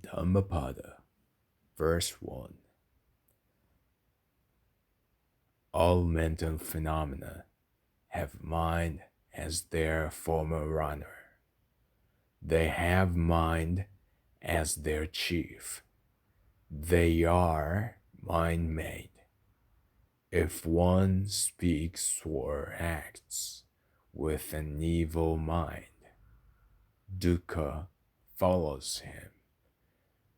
Dhammapada, verse 1. All mental phenomena have mind as their former runner. They have mind as their chief. They are mind-made. If one speaks or acts with an evil mind, dukkha follows him,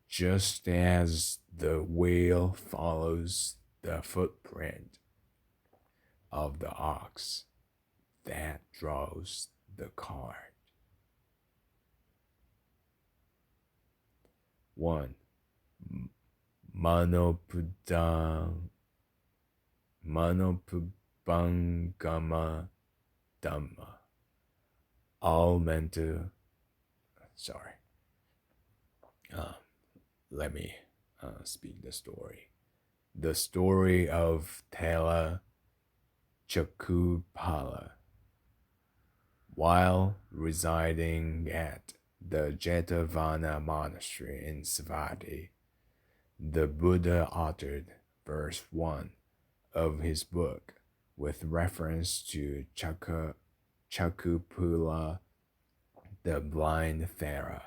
just as the wheel follows the footprint of the ox that draws the cart. 1. Manopubangama Dhamma. All mental, sorry, let me speak the story. The story of Tela Chakupala. While residing at the Jetavana monastery in Savatthi, the Buddha uttered verse 1 of his book with reference to Chakupula, the blind Thera.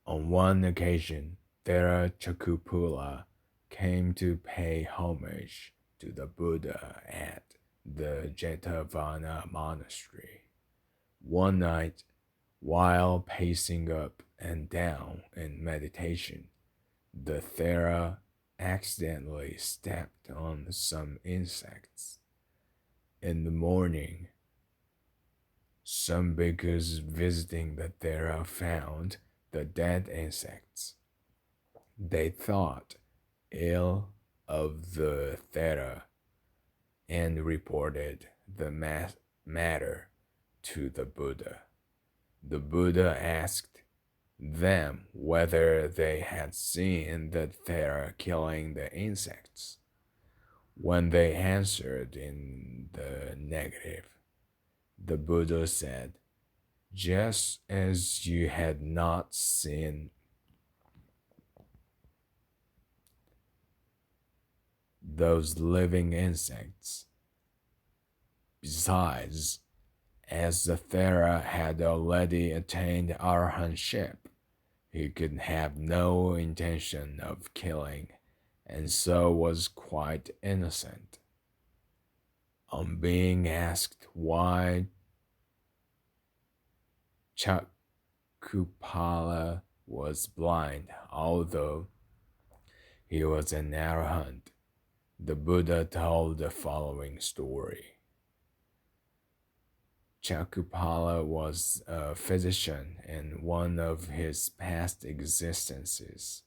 On one occasion, Thera Chakupula came to pay homage to the Buddha at the Jetavana monastery. One night, while pacing up and down in meditation, the Thera accidentally stepped on some insects. In the morning, some bhikkhus visiting the Thera found the dead insects. They thought ill of the Thera and reported the matter to the Buddha. The Buddha asked them whether they had seen the Thera killing the insects. When they answered in the negative, the Buddha said, "Just as you had not seen those living insects. Besides, as the Thera had already attained arahantship, he could have no intention of killing, and so was quite innocent." On being asked why Chakupala was blind, although he was an arahant, the Buddha told the following story. Chakupala was a physician in one of his past existences.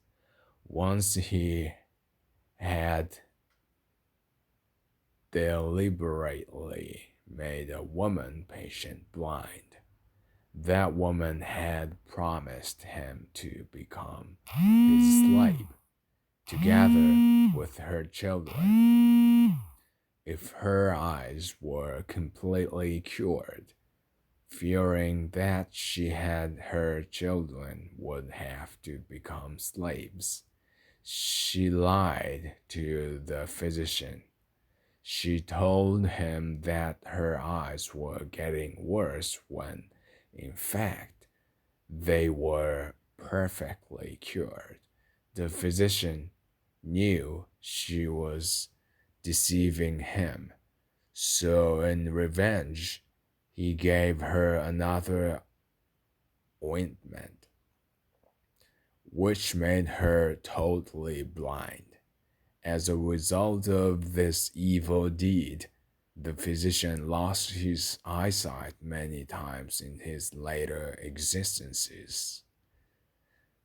Once he had deliberately made a woman patient blind. That woman had promised him to become his slave, together with her children, if her eyes were completely cured. Fearing that she and her children would have to become slaves, she lied to the physician. She told him that her eyes were getting worse when, in fact, they were perfectly cured. The physician knew she was deceiving him, so in revenge, he gave her another ointment, which made her totally blind. As a result of this evil deed, the physician lost his eyesight many times in his later existences.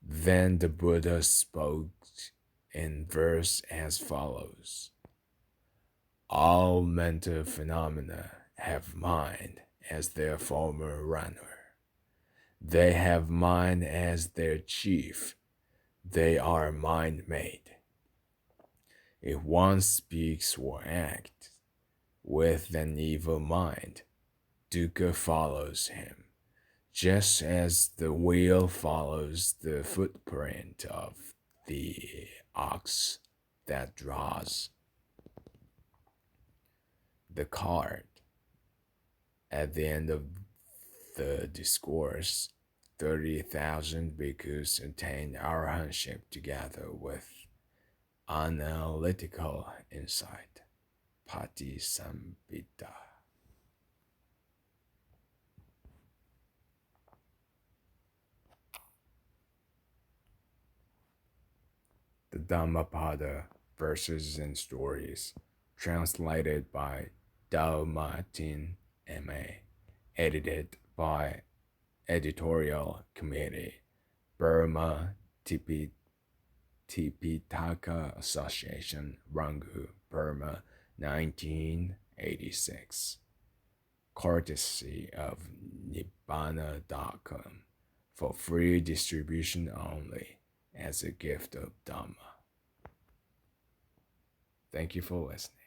Then the Buddha spoke in verse as follows. All mental phenomena have mind as their former runner. They have mind as their chief. They are mind-made. If one speaks or acts with an evil mind, dukkha follows him, just as the wheel follows the footprint of the ox that draws the cart. At the end of the discourse, 30,000 bhikkhus attained arahantship together with analytical insight. Patisambhita. The Dhammapada Verses and Stories, translated by Dalmatin M.A., edited by Editorial Committee, Burma Tipitaka Association, Rangoon, Burma, 1986. Courtesy of Nibbana.com, for free distribution only, as a gift of Dhamma. Thank you for listening.